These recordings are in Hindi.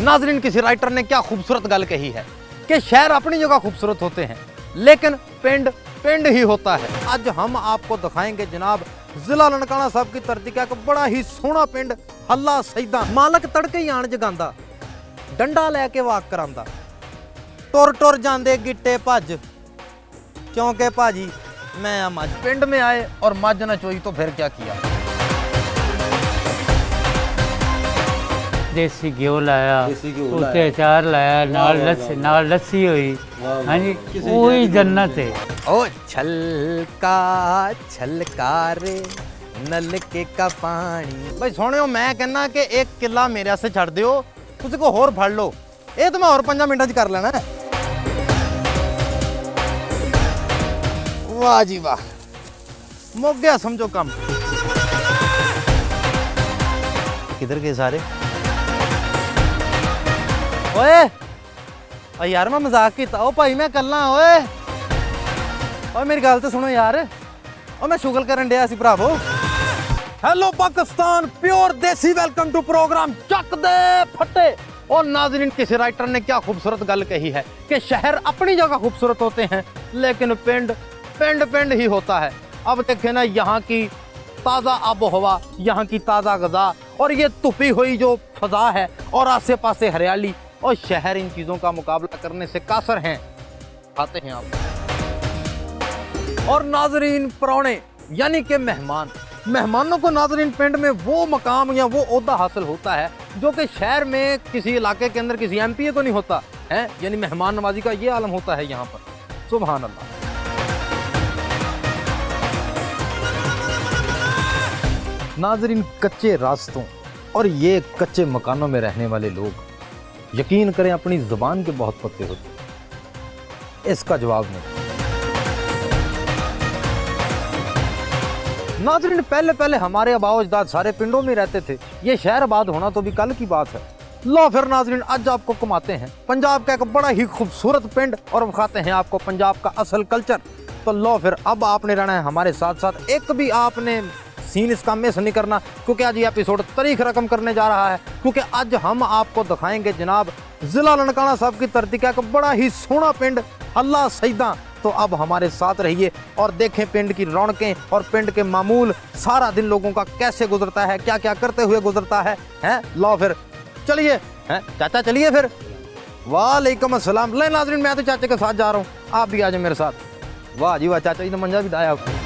नाजरीन, किसी राइटर ने क्या खूबसूरत गल कही है कि शहर अपनी जगह खूबसूरत होते हैं लेकिन पिंड पिंड ही होता है। आज हम आपको दिखाएंगे जनाब जिला ननकाना साहब की धरती का एक बड़ा ही सोहना पिंड हल्ला सईदा। मालक तड़के ही आण जगांदा, डंडा लैके वाक करांदा, टुर टुर जांदे गिट्टे भज, क्योंकि भाजी मैं मज। पिंड में आए और मज न चोई तो फिर क्या किया। देसी घ्यो लाया, उत्ते अचार लाया, नाल लस्सी हुई। हाँ जी, वही जन्नत है। ओ छलका छलका रे नलके का पानी। भाई सोनियो, मैं कहना कि एक किला मेरे से छड़ दियो, तुझे को होर फड़ लो, ये तो मैं और 5 मिनट कर लेना है। वाह जी वाह, मुक गया समझो कम। किधर गए सारे? ओए यार मैं मजाक किया। ओ भाई मैं कल्ला। ओए मेरी गल तो सुनो यार, ओ मैं शुगल करन दिया सी भरावो। हेलो पाकिस्तान, प्योर देसी, वेलकम टू प्रोग्राम चक दे फटे। और नाजरीन, किसी राइटर ने क्या खूबसूरत गल कही है कि शहर अपनी जगह खूबसूरत होते हैं लेकिन पिंड पिंड पिंड ही होता है। अब देखे ना, यहाँ की ताज़ा आबो हवा, यहाँ की ताज़ा गज़ा और ये तुपी हुई जो फजा है और आसे पासे हरियाली, और शहर इन चीज़ों का मुकाबला करने से कासर हैं। आते हैं आप। और नाजरीन, परौने यानी कि मेहमानों को नाजरीन पिंड में वो मकाम या वो ओहदा हासिल होता है जो कि शहर में किसी इलाके के अंदर किसी एमपीए को नहीं होता है। यानी मेहमान नवाजी का ये आलम होता है यहाँ पर। सुभान अल्लाह। नाजरीन, कच्चे रास्तों और ये कच्चे मकानों में रहने वाले लोग, यकीन करें अपनी ज़ुबान के बहुत पक्के होते हैं। इसका जवाब नहीं। नाज़रीन, पहले हमारे आबाओ अजदाद सारे पिंडों में रहते थे। ये शहर आबाद होना तो भी कल की बात है। लो फिर नाज़रीन, आज आपको घुमाते हैं पंजाब का एक बड़ा ही खूबसूरत पिंड और दिखाते हैं आपको पंजाब का असल कल्चर। तो लो फिर, अब आपने रहना है हमारे साथ साथ, एक भी आपने सीन इसका मिस नहीं करना, क्योंकि आज ये एपिसोड तारीख रकम करने जा रहा है। क्योंकि आज हम आपको दिखाएंगे जनाब जिला ननकाना साहब की धरती का एक बड़ा ही सोहना पिंड हल्ला सईदा। तो अब हमारे साथ रहिए और देखें पिंड की रौनकें और पिंड के मामूल, सारा दिन लोगों का कैसे गुजरता है, क्या क्या करते हुए गुजरता है। लो फिर चलिए। चाचा चलिए फिर। वालेकुम अस्सलाम। ले नाज़रीन, मैं तो चाचे के साथ जा रहा हूँ, आप भी आ जाए मेरे साथ। वाह जी वाह, चाचा जी ने मंजा भी दाया आपको।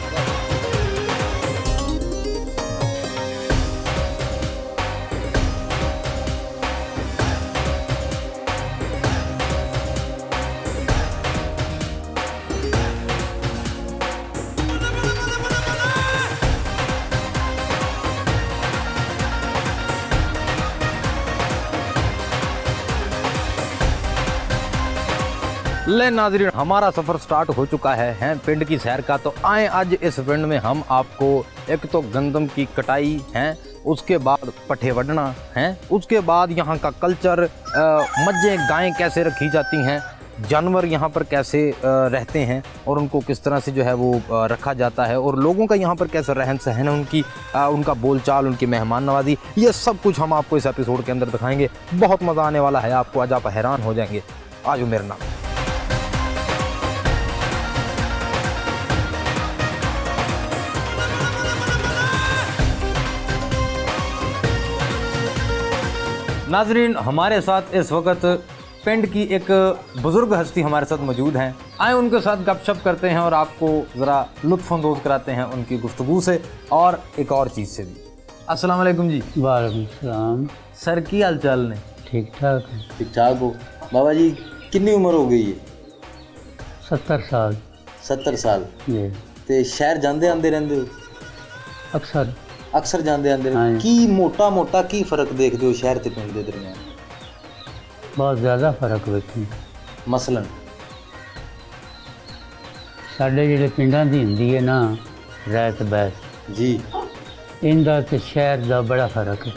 ले नाज़रीन, हमारा सफ़र स्टार्ट हो चुका है पिंड की सैर का। तो आए आज इस पिंड में हम आपको एक तो गंदम की कटाई है, उसके बाद पट्ठे वढ़ना है, उसके बाद यहाँ का कल्चर, मज्जें गायें कैसे रखी जाती हैं, जानवर यहाँ पर कैसे रहते हैं और उनको किस तरह से जो है वो रखा जाता है, और लोगों का यहाँ पर कैसा रहन सहन है, उनका बोलचाल, उनकी मेहमान नवाजी, ये सब कुछ हम आपको इस एपिसोड के अंदर दिखाएंगे। बहुत मज़ा आने वाला है आपको, आज आप हैरान हो जाएंगे। आज मेरा नाम। नाजरीन, हमारे साथ इस वक्त पिंड की एक बुज़ुर्ग हस्ती हमारे साथ मौजूद हैं। आए उनके साथ गपशप करते हैं और आपको ज़रा लुत्फ़अंदोज़ कराते हैं उनकी गुफ्तगू से और एक और चीज़ से भी। अस्सलाम वालेकुम जी। वालेकुम सलाम। सर की हाल चाल ने? ठीक ठाक है। ठीक ठाक हो। बाबा जी कितनी उम्र हो गई है? 70 साल। 70 साल जी। ते शहर जाते आते रहते हो? अक्सर जाते आते। की मोटा की फर्क देखते हो शहर ते पिंड दे दरमियान? बहुत ज़्यादा फर्क वेखी। मसलन साढ़े जिहड़े पिंडां दी हुंदी है ना रहत बहस जी, इनदा ते शहर दा बड़ा फर्क है।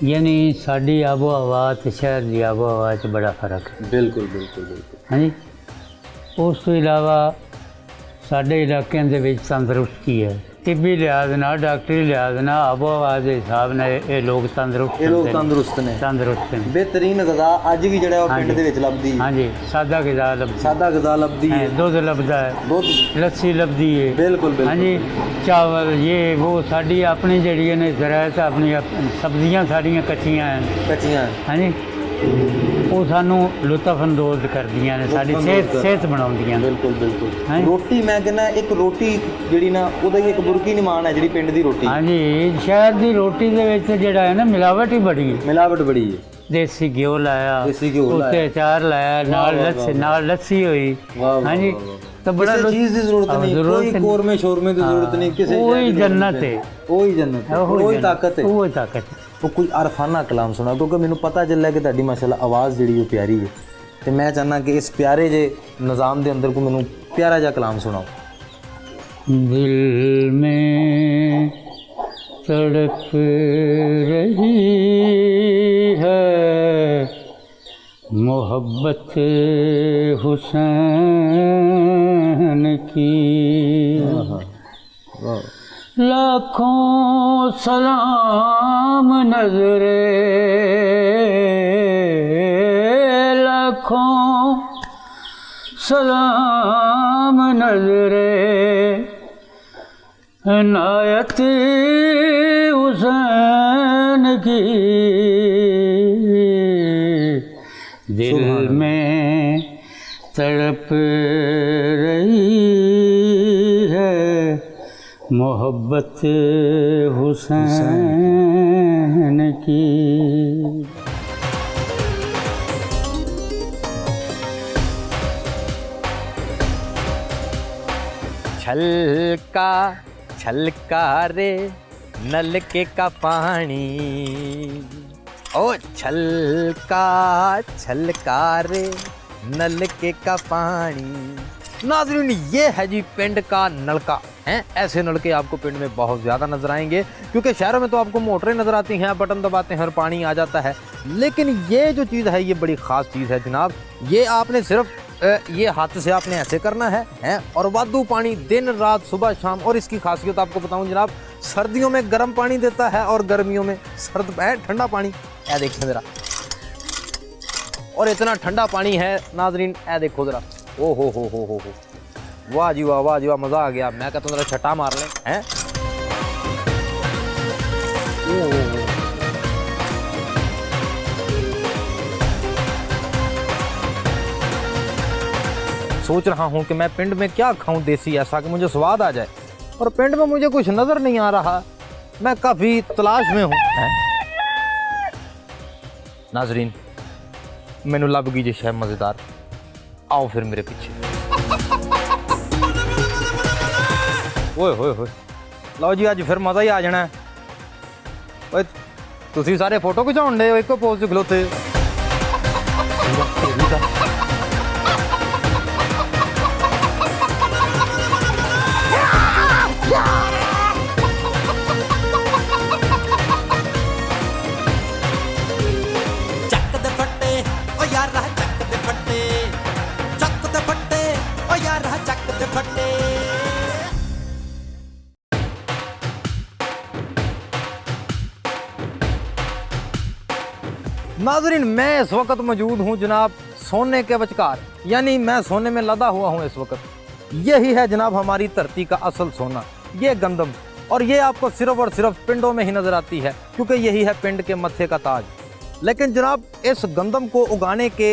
यानी साडी आबो हवा ते शहर दी आबो हवा च बड़ा फर्क है। बिल्कुल बिल्कुल बिल्कुल। हाँ जी। उस तो इलावा साढ़े इलाकों के विच तंदरुस्ती है, तिब्बी लिहाज नाल डॉक्टरी लिहाज नाल आबो हवा के हिसाब नाल ये लोग तंदुरुस्त ਇਹ ਲੋਕ रहंदे ने। ਤੰਦਰੁਸਤ ਨੇ तंदुरुस्त ने। ਬਿਹਤਰੀਨ ਗਜ਼ਾ ਅੱਜ ਵੀ ਜਿਹੜਾ ਉਹ ਪਿੰਡ ਦੇ ਵਿੱਚ ਲੱਭਦੀ ਹੈ हाँ जी सादा गिज़ा लभदी ਸਾਦਾ ਗਜ਼ਾ ਲੱਭਦੀ ਹੈ है, दूध लभदा है, ਦੁੱਧ लस्सी लभदी है। ਬਿਲकुਲ हाँ ਬਿਲकुਲ जी चावल ये वो साड़ी अपनी जड़ी ने ज़रायत अपनी सब्जियां साड़ियां कच्चियां हैं। ਕੱਚੀਆਂ हाँ जी ਉਹ ਸਾਨੂੰ ਲੁਤਫ ਅੰਦੋਜ਼ ਕਰਦੀਆਂ ਨੇ, ਸਾਡੀ ਸਿਹਤ ਬਣਾਉਂਦੀਆਂ ਨੇ। ਬਿਲਕੁਲ ਬਿਲਕੁਲ ਹੈਂ? ਰੋਟੀ ਮੈਂ ਕਹਿੰਦਾ ਇੱਕ ਰੋਟੀ ਜਿਹੜੀ ਨਾ ਉਹਦਾ ਹੀ ਇੱਕ ਬੁਰਕੀ ਨਹੀਂ ਮਾਣ ਹੈ ਜਿਹੜੀ ਪਿੰਡ ਦੀ ਰੋਟੀ ਹਾਂਜੀ ਸ਼ਹਿਰ ਦੀ ਰੋਟੀ ਦੇ ਵਿੱਚ ਜਿਹੜਾ ਹੈ ਨਾ ਮਿਲਾਵਟ ਹੀ ਬੜੀ ਹੈ। ਮਿਲਾਵਟ ਬੜੀ ਹੈ ਦੇਸੀ ਘਿਓ ਲਾਇਆ, ਦੇਸੀ ਘਿਓ ਉੱਤੇ ਲਾਇਆ। ਅਚਾਰ ਲਾਇਆ, ਨਾਲ ਲੱਸੀ ਹੋਈ। ਵਾਹ ਹਾਂਜੀ ਤਾਂ ਬੜਾ ਕਿਸੇ ਚੀਜ਼ ਦੀ ਜ਼ਰੂਰਤ ਨਹੀਂ, ਕੋਈ ਕੋਰਮੇ ਸ਼ੋਰਮੇ ਦੀ ਜ਼ਰੂਰਤ ਨਹੀਂ, ਕਿਸੇ ਉਹੀ ਜੰਨਤ ਹੈ, ਉਹੀ ਜੰਨਤ ਹੈ, ਉਹੀ ਤਾਕਤ ਹੈ। ਉਹੀ ਤਾਕਤ ਹੈ। ਉਹ ਕੋਈ ਅਰਫਾਨਾ ਕਲਾਮ ਸੁਣਾ, ਕਿਉਂਕਿ ਮੈਨੂੰ ਪਤਾ ਚੱਲਿਆ ਕਿ ਤੁਹਾਡੀ ਮਾਸ਼ਾਅੱਲਾ ਆਵਾਜ਼ ਜਿਹੜੀ ਉਹ ਪਿਆਰੀ ਹੈ, ਤੇ ਮੈਂ ਚਾਹੁੰਦਾ ਕਿ ਇਸ ਪਿਆਰੇ ਜੇ ਨਿਜ਼ਾਮ ਦੇ ਅੰਦਰ ਕੋਈ ਮੈਨੂੰ ਪਿਆਰਾ ਜਿਹਾ ਕਲਾਮ ਸੁਣਾਓ। दिल में तड़प रही है मोहब्बत हुसैन की, लाखों सलाम नजरे, लाखों सलाम नजरे इनायत हुसैन की, दिल में तड़प रही है मोहब्बत हुसैन की। छलका छलका रे नलके का पानी, ओ छलका छलका रे नलके का पानी। नाज़रीन ये है जी पिंड का नलका हैं। ऐसे नलके आपको पिंड में बहुत ज़्यादा नज़र आएंगे, क्योंकि शहरों में तो आपको मोटरें नज़र आती हैं, बटन दबाते हैं और पानी आ जाता है। लेकिन ये जो चीज़ है ये बड़ी ख़ास चीज़ है जनाब। ये आपने सिर्फ ये हाथ से आपने ऐसे करना है और वादू पानी दिन रात सुबह शाम। और इसकी खासियत आपको बताऊं जनाब, सर्दियों में गर्म पानी देता है और गर्मियों में सर्द ठंडा पानी। ऐ देखिए ज़रा, और इतना ठंडा पानी है नाजरीन, ऐ देखो ज़रा, ओ हो, वाह जी वाह, वाह जी वाह, मज़ा आ गया। मैं कहता हूँ ज़रा छटा मार लें हैं। सोच रहा हूँ कि मैं पिंड में क्या खाऊं देसी ऐसा कि मुझे स्वाद आ जाए, और पिंड में मुझे कुछ नज़र नहीं आ रहा। मैं काफ़ी तलाश में हूँ। नाजरीन मैनू लभ गई जी शह मज़ेदार, आओ फिर मेरे पीछे। ओए होए होए, लो जी अज फिर मज़ा ही आ जाना है। ओए तुसी सारे फोटो खिचाउण दे एक पोज खलोते। नाजरीन मैं इस वक्त मौजूद हूँ जनाब सोने के विचकार, यानी मैं सोने में लदा हुआ हूँ इस वक्त। यही है जनाब हमारी धरती का असल सोना, ये गंदम। और ये आपको सिर्फ और सिर्फ पिंडों में ही नज़र आती है, क्योंकि यही है पिंड के मत्थे का ताज। लेकिन जनाब इस गंदम को उगाने के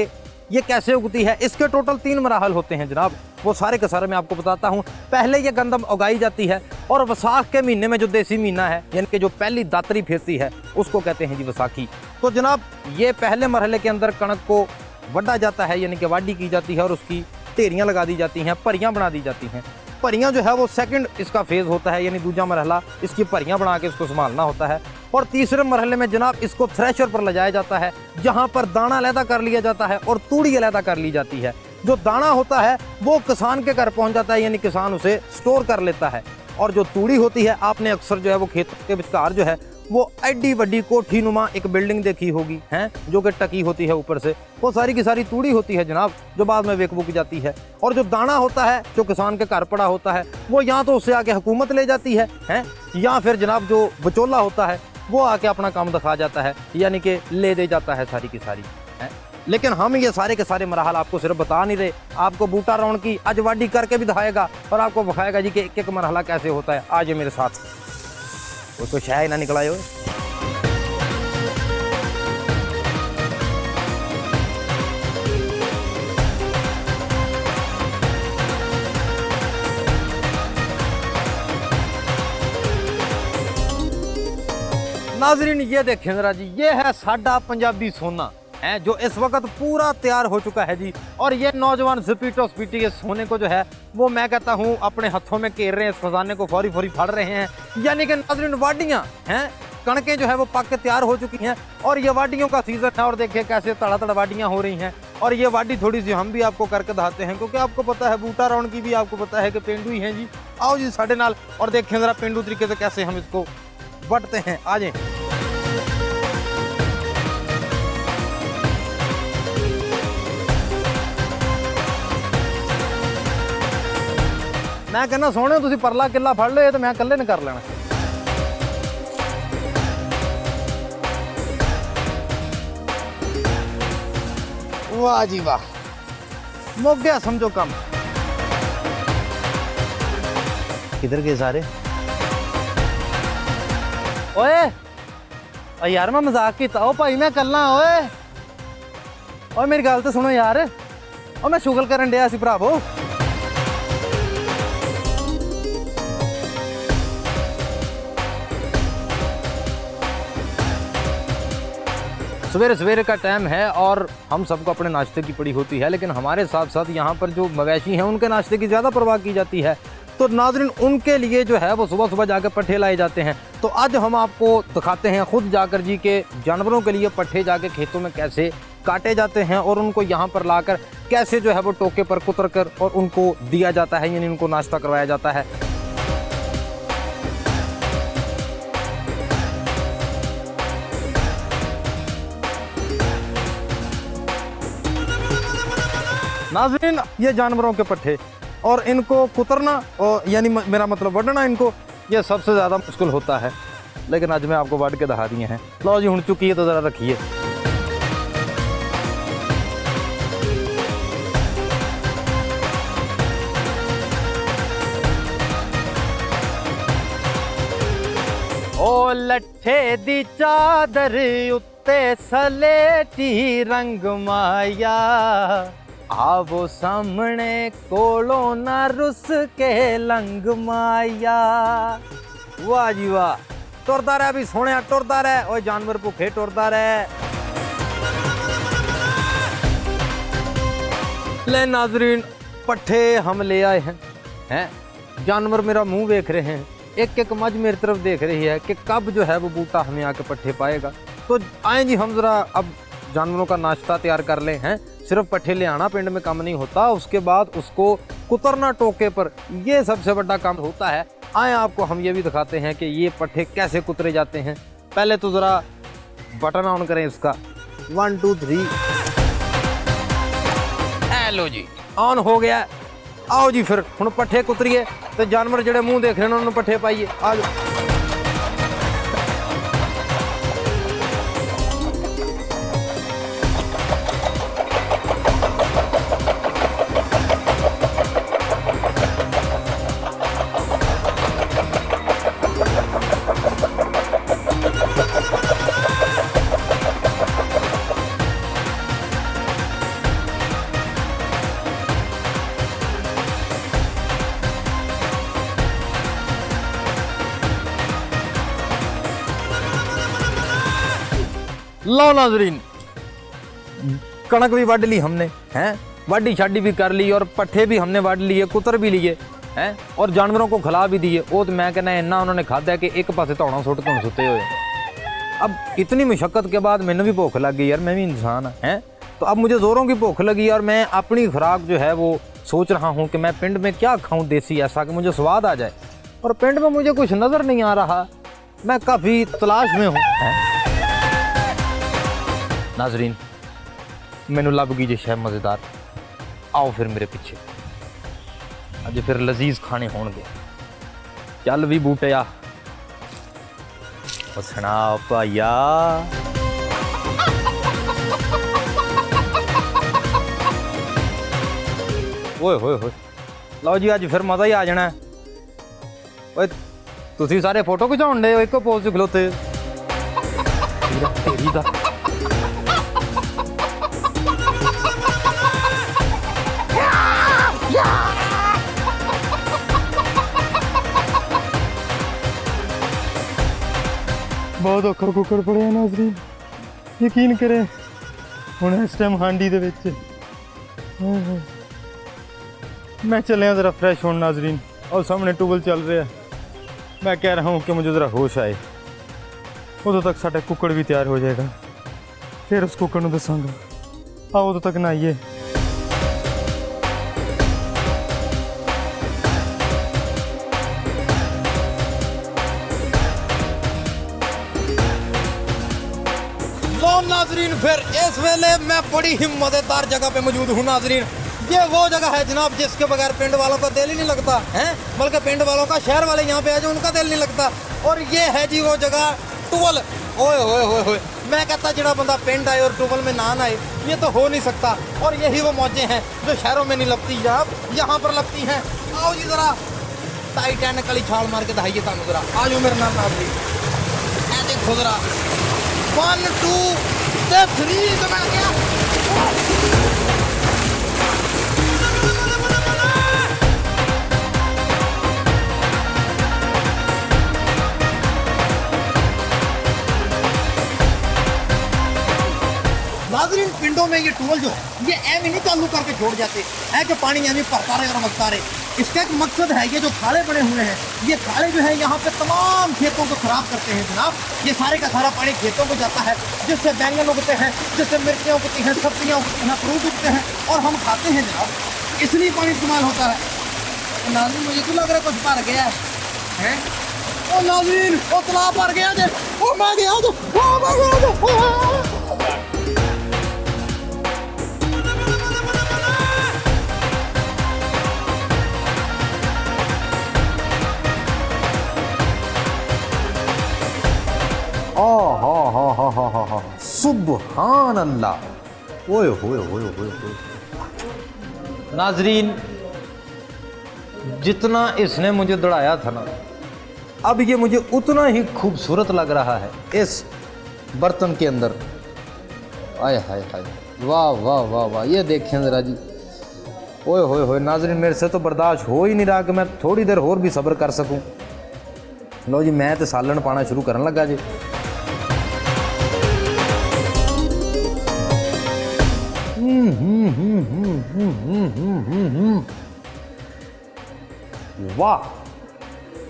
ये कैसे उगती है, इसके टोटल 3 मराहल होते हैं जनाब। वो सारे के सारे मैं आपको बताता हूँ। पहले ये गंदम उगाई जाती है और वसाख के महीने में जो देसी महीना है, यानी कि जो पहली दातरी फिरती है, उसको कहते हैं जी वसाखी। तो जनाब ये पहले मरहले के अंदर कणक को वड्डा जाता है, यानी कि वाढी की जाती है और उसकी ढेरियाँ लगा दी जाती हैं, परियाँ बना दी जाती हैं। परियाँ जो है वो सेकंड इसका फेज़ होता है, यानी दूसरा मरहला, इसकी परियाँ बना के इसको संभालना होता है। और तीसरे मरहले में जनाब इसको थ्रेशर पर ले जाया जाता है, जहाँ पर दाना अलहदा कर लिया जाता है और तूड़ी अलहदा कर ली जाती है। जो दाना होता है वो किसान के घर पहुँच जाता है, यानी किसान उसे स्टोर कर लेता है। और जो तूड़ी होती है आपने अक्सर जो है वो खेत के विचकार जो है वो एडी वड्डी कोठी नुमा एक बिल्डिंग देखी होगी हैं, जो कि टकी होती है ऊपर से, वो सारी की सारी तूड़ी होती है जनाब, जो बाद में बेक बुक जाती है। और जो दाना होता है जो किसान के घर पड़ा होता है, वो या तो उससे आके हुकूमत ले जाती है हैं, या फिर जनाब जो बचोला होता है वो आके अपना काम दिखा जाता है, यानी कि ले दे जाता है सारी की सारी हैं। लेकिन हम ये सारे के सारे मरहल आपको सिर्फ बता नहीं रहे, आपको बूटा रौन की आज वाडी करके भी दिखाएगा और आपको दिखाएगा जी कि एक एक मरहला कैसे होता है। आज मेरे साथ वो तो शायद ना निकला हो। नाजरीन ये देखें जरा जी, ये है साडा पंजाबी सोना है जो इस वक्त पूरा तैयार हो चुका है जी। और ये नौजवान स्पीटो स्पीटी के सोने को जो है वो मैं कहता हूँ अपने हाथों में घेर रहे हैं, इस खजाने को फौरी फौरी फाड़ रहे हैं। यानी कि नाजरीन वाडियाँ हैं, कणकें जो है वो पक के तैयार हो चुकी हैं और ये वाडियों का सीजन है। और देखिए कैसे तड़ा वाडियाँ हो रही हैं। और ये वाडी थोड़ी सी हम भी आपको करके दिखाते हैं, क्योंकि आपको पता है बूटा रौन की भी आपको पता है कि पेंडू ही हैं जी। आओ जी साढ़े नाल और देखें जरा पेंडू तरीके से कैसे हम इसको बटते हैं। आ जाए मैं कहना सोने तुसी परला किला फड़ लो, ये तो मैं कल्ले ने कर लेना। वाह जी वाह, मुक गया समझो काम। किधर गए सारे? ओए यार मैं मजाक कीता, ओ भाई मैं कल्ला। ओए मेरी गल तो सुनो यार, ओ मैं शुगल करन दिया सी भरावो। सवेरे सवेरे का टाइम है और हम सबको अपने नाश्ते की पड़ी होती है, लेकिन हमारे साथ साथ यहाँ पर जो मवेशी हैं उनके नाश्ते की ज़्यादा परवाह की जाती है। तो नाज़रीन उनके लिए जो है वो सुबह सुबह जाकर पट्ठे लाए जाते हैं। तो आज हम आपको दिखाते हैं खुद जाकर जी के जानवरों के लिए पट्ठे जाके खेतों में कैसे काटे जाते हैं और उनको यहाँ पर लाकर कैसे जो है वो टोके पर कुतर कर और उनको दिया जाता है, यानी उनको नाश्ता करवाया जाता है। नाज़रीन ये जानवरों के पट्ठे और इनको कुतरना और यानी मेरा मतलब वढ़ना, इनको ये सबसे ज़्यादा मुश्किल होता है। लेकिन आज मैं आपको वढ़ के दिखा दिए हैं। लो जी हुण चुकी है तो ज़रा रखिए। ओ लट्ठे दी चादर उत्ते सलेटी रंग माया, आवो सामने कोलों ना रुस के लंग माया। वाह जी वाह, टुरदा रहे भी सोने, टुरदा रहे। ओए जानवर भुखे टुरदा रहे। ले नाजरीन पट्ठे हम ले आए हैं। जानवर मेरा मुंह देख रहे हैं, एक एक मज मेरी तरफ देख रही है कि कब जो है वो बूटा हमें आके पट्ठे पाएगा। तो आए जी हम जरा अब जानवरों का नाश्ता तैयार कर ले हैं। सिर्फ पट्ठे ले आना पिंड में काम नहीं होता, उसके बाद उसको कुतरना टोके पर, ये सबसे बड़ा काम होता है। आए आपको हम ये भी दिखाते हैं कि ये पट्ठे कैसे कुतरे जाते हैं। पहले तो ज़रा बटन ऑन करें इसका, 1 2 3। हेलो जी ऑन हो गया। आओ जी फिर हुण पट्ठे कुतरिए तो जानवर जेडे मुँह देख रहे हैं उन्होंने पट्ठे पाइए। आ जाओ। लो नाजरीन कणक भी वढ़ ली हमने हैं, वाडी शाडी भी कर ली और पट्ठे भी हमने वढ़ लिए, कुतर भी लिए हैं और जानवरों को खिला भी दिए। वो तो मैं कहना इन्ना उन्होंने खादा है कि एक पासे धौना सुट तो सुते हुए। अब इतनी मुशक्क़त के बाद मैंने भी भूख लग गई यार, मैं भी इंसान हैं। तो अब मुझे ज़ोरों की भूख लगी और मैं अपनी खुराक जो है वो सोच रहा हूँ कि मैं पिंड में क्या खाऊँ देसी, ऐसा कि मुझे स्वाद आ जाए। और पिंड में मुझे कुछ नज़र नहीं आ रहा। मैं काफ़ी तलाश में हूँ। नाजरीन, मैनू लभ गई जे शह मज़ेदार, आओ फिर मेरे पीछे, अज फिर लजीज खाने होणगे। चल भी बूटिया, सुना भाइया। ओए होए होए, लो जी, अज फिर मज़ा ही आ जाना है। ओए तुसी सारे फोटो खिचाउण डे हो इक्को पोज च खलोते। तेरी दा बहुत औखा कुकड़ पड़े नाजरीन, यकीन करें हुण इस टाइम हांडी दे विच मैं चलिया ज़रा फ्रेश होने नाजरीन, और सामने टूबल चल रहा है। मैं कह रहा हूँ कि मुझे ज़रा होश आए, उदों तक साडा कुकड़ भी तैयार हो जाएगा, फिर उस कुकड़ नूं दसांगा। आओ उदों तक नहाइए। लो नाजरीन, फिर इस वेले मैं बड़ी ही मज़ेदार जगह पे मौजूद हूँ नाजरीन। ये वो जगह है जनाब जिसके बगैर पिंड वालों का दिल ही नहीं लगता है, बल्कि पिंड वालों का शहर वाले यहाँ पे आ जाए उनका दिल नहीं लगता। और ये है जी वो जगह टूबल। ओए होए होए होए, मैं कहता जड़ा बंदा पिंड आए और टूबल में ना आए, ये तो हो नहीं सकता। और यही वो मौजें हैं जो शहरों में नहीं लगती, यहाँ पर लगती हैं। आओ जी ज़रा टाइटैनिक वाली छाल मार के दिखाइए तुम ज़रा, आ जाओ मेरे नाम नाजरीन। ऐ देखो ज़रा 1 2 3 तो मैं क्या नाजरीन, पिंडों में ये टूबल जो ये एम ही नहीं चालू करके छोड़ जाते हैं कि पानी एम भरता रहे और बगता रहे। इसका एक मकसद है, ये जो खाड़े बने हुए हैं, ये खाड़े जो है यहाँ पे तमाम खेतों को खराब करते हैं जनाब। ये सारे का सारा पानी खेतों को जाता है, जिससे बैंगन उगते हैं, जिससे मिर्चियाँ उगती हैं, सब्जियाँ उगती हैं, फ्रूट उगते हैं और हम खाते हैं जनाब। इसलिए पानी इस्तेमाल होता है। नाजरीन, मुझे तो लग रहा है कुछ भर गया है। ओ नाजरीन, वो तालाब भर गया जे, ओ मैं गया जो, ओ मैं गया जो। सुभान अल्लाह। ओए होए होए होए होए। नाजरीन, जितना इसने मुझे दौड़ाया था ना, अब ये मुझे उतना ही खूबसूरत लग रहा है इस बर्तन के अंदर। आय हाय हाय, वाह वाह वाह वाह, ये देखें ज़रा जी। ओए होए होए नाजरीन, मेरे से तो बर्दाश्त हो ही नहीं रहा कि मैं थोड़ी देर और भी सब्र कर सकूं। लो जी, मैं तो सालन पाना शुरू करन लगा जी। वाह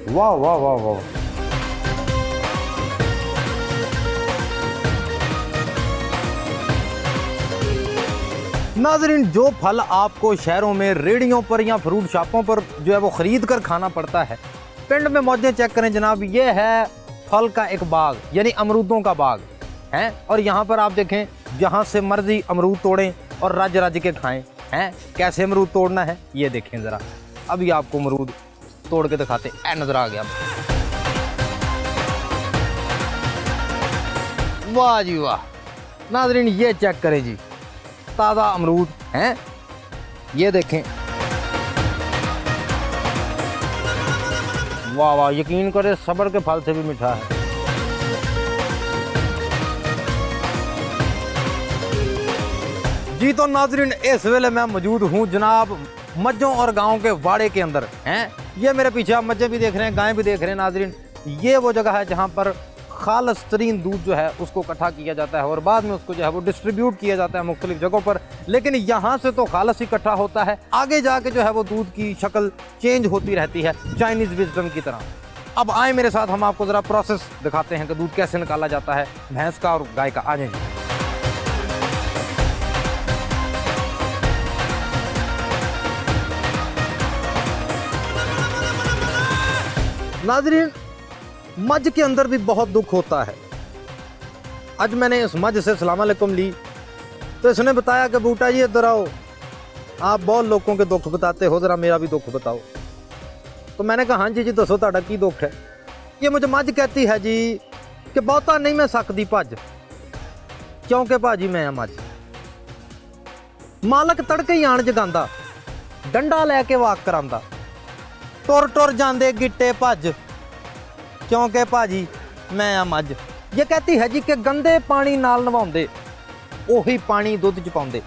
वाह वाह वाह वाह। नाजरीन, जो फल आपको शहरों में रेहड़ियों पर या फ्रूट शॉपों पर जो है वो ख़रीद कर खाना पड़ता है, पिंड में मौजें चेक करें जनाब। ये है फल का एक बाग, यानी अमरूदों का बाग है। और यहाँ पर आप देखें, जहाँ से मर्जी अमरूद तोड़ें और रज रज के खाएं हैं। कैसे अमरूद तोड़ना है ये देखें ज़रा, अभी आपको अमरूद तोड़ के दिखाते। ऐ नज़र आ गया, वाह जी वाह। नाजरीन, ये चेक करें जी, ताज़ा अमरूद हैं, ये देखें। वाह वाह, यकीन करें सब्र के फल से भी मीठा है। जी तो नाजरीन, इस वेले मैं मौजूद हूँ जनाब मज्जों और गाँव के वाड़े के अंदर हैं। ये मेरे पीछे आप मज्जे भी देख रहे हैं, गायें भी देख रहे हैं नाजरीन। ये वो जगह है जहाँ पर खालस तरीन दूध जो है उसको इकट्ठा किया जाता है और बाद में उसको जो है वो डिस्ट्रीब्यूट किया जाता है मुख्तलिफ जगहों पर। लेकिन यहाँ से तो खालस इकट्ठा होता है, आगे जाके जो है वो दूध की शक्ल चेंज होती रहती है चाइनीज़ विजडम की तरह। अब आए मेरे साथ, हम आपको ज़रा प्रोसेस दिखाते हैं कि दूध कैसे निकाला जाता है भैंस का और गाय का। आ जाइए नाजरीन, मझ के अंदर भी बहुत दुख होता है। आज मैंने इस मझ से सलाम अलैकुम ली तो इसने बताया कि बूटा जी इधर आओ, आप बहुत लोगों के दुख बताते हो, ज़रा मेरा भी दुख बताओ। तो मैंने कहा हाँ जी जी दसो तुहाडा की दुख है। ये मुझे मझ कहती है जी कि बहुता नहीं मैं सकती भज, क्योंकि भाजी मैं मझ। मालक तड़के ही आण जगांदा, डंडा लैके वाक करांदा, टुर टुर जांदे गिट्टे भज, क्योंकि भाजी मैं मझ। ये कहती है जी कि गंदे पानी नाल नवाउंदे ਉਹੀ ਪਾਣੀ ਦੁੱਧ ਚ ਪਾਉਂਦੇ,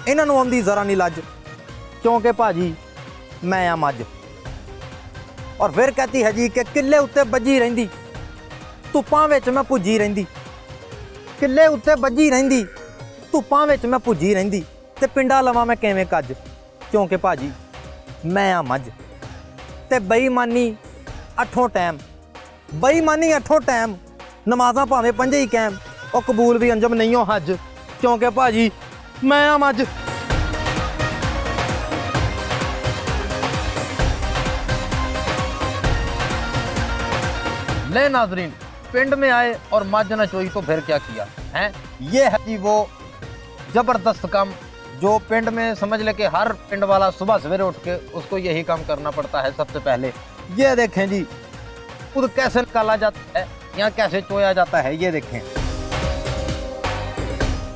ਇਹਨਾਂ ਨੂੰ ਆਉਂਦੀ ਜ਼ਰਾ ਨਹੀਂ ਲੱਜ, ਕਿਉਂਕਿ ਭਾਜੀ ਮੈਂ ਆ ਮੱਝ। ਔਰ ਫਿਰ ਕਹਤੀ ਹੈ ਜੀ ਕਿ ਕਿੱਲੇ ਉੱਤੇ ਵੱਜੀ ਰਹਿੰਦੀ, ਧੁੱਪਾਂ ਵਿੱਚ ਮੈਂ ਭੁੱਜੀ ਰਹਿੰਦੀ, ਕਿੱਲੇ ਉੱਤੇ ਵੱਜੀ ਰਹਿੰਦੀ, ਧੁੱਪਾਂ ਵਿੱਚ ਮੈਂ ਭੁੱਜੀ ਰਹਿੰਦੀ, ਤੇ ਪਿੰਡਾ ਲਵਾਂ ਮੈਂ ਕਿਵੇਂ ਕੱਜ, ਕਿਉਂਕਿ ਭਾਜੀ ਮੈਂ ਆ ਮੱਝ। ਤੇ ਬੇਈਮਾਨੀ ਅੱਠੋਂ ਟਾਈਮ, ਬੇਈਮਾਨੀ ਅੱਠੋਂ ਟਾਈਮ, ਨਮਾਜ਼ਾਂ ਭਾਵੇਂ ਪੰਜੇ ਹੀ ਕਾਇਮ, ਉਹ ਕਬੂਲ ਵੀ ਅੰਜਮ ਨਹੀਂ ਹੋ ਹੱਜ, क्योंकि भाजी मैं आ मझ। ले नाजरीन, पिंड में आए और मझ न चोई तो फिर क्या किया है। ये है जी वो जबरदस्त काम जो पिंड में समझ ले कि हर पिंड वाला सुबह सवेरे उठ के उसको यही काम करना पड़ता है। सबसे पहले ये देखें जी खुद कैसे निकाला जाता है, यहाँ कैसे चोया जाता है, ये देखें।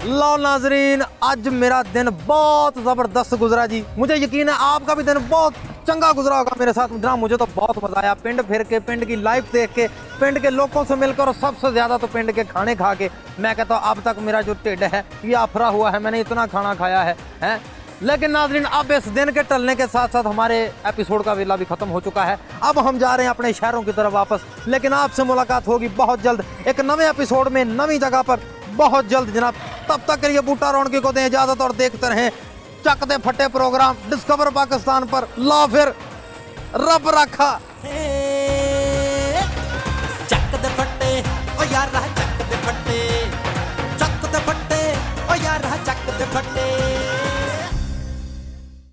लो नाजरीन, आज मेरा दिन बहुत ज़बरदस्त गुजरा जी। मुझे यकीन है आपका भी दिन बहुत चंगा गुजरा होगा मेरे साथ। जनाब मुझे तो बहुत मज़ा आया पिंड फिर के, पिंड की लाइफ देख के, पिंड के लोगों से मिलकर, और सबसे ज़्यादा तो पिंड के खाने खा के। मैं कहता हूँ अब तक मेरा जो ढिड है ये आफरा हुआ है, मैंने इतना खाना खाया है। लेकिन नाजरीन अब इस दिन के टलने के साथ साथ हमारे एपिसोड का वेला भी ख़त्म हो चुका है। अब हम जा रहे हैं अपने शहरों की तरफ वापस, लेकिन आपसे मुलाकात होगी बहुत जल्द एक नवे एपिसोड में, नवी जगह पर, बहुत जल्द जनाब। तब तक के लिए बूटा रौनकी को दें इजाज़त और देखते रहें चक दे फटे प्रोग्राम डिस्कवर पाकिस्तान पर। ला फिर रब रखा। चक दे फटे ओ यार चक दे फटे, चक दे फटे ओ यार चक दे फटे।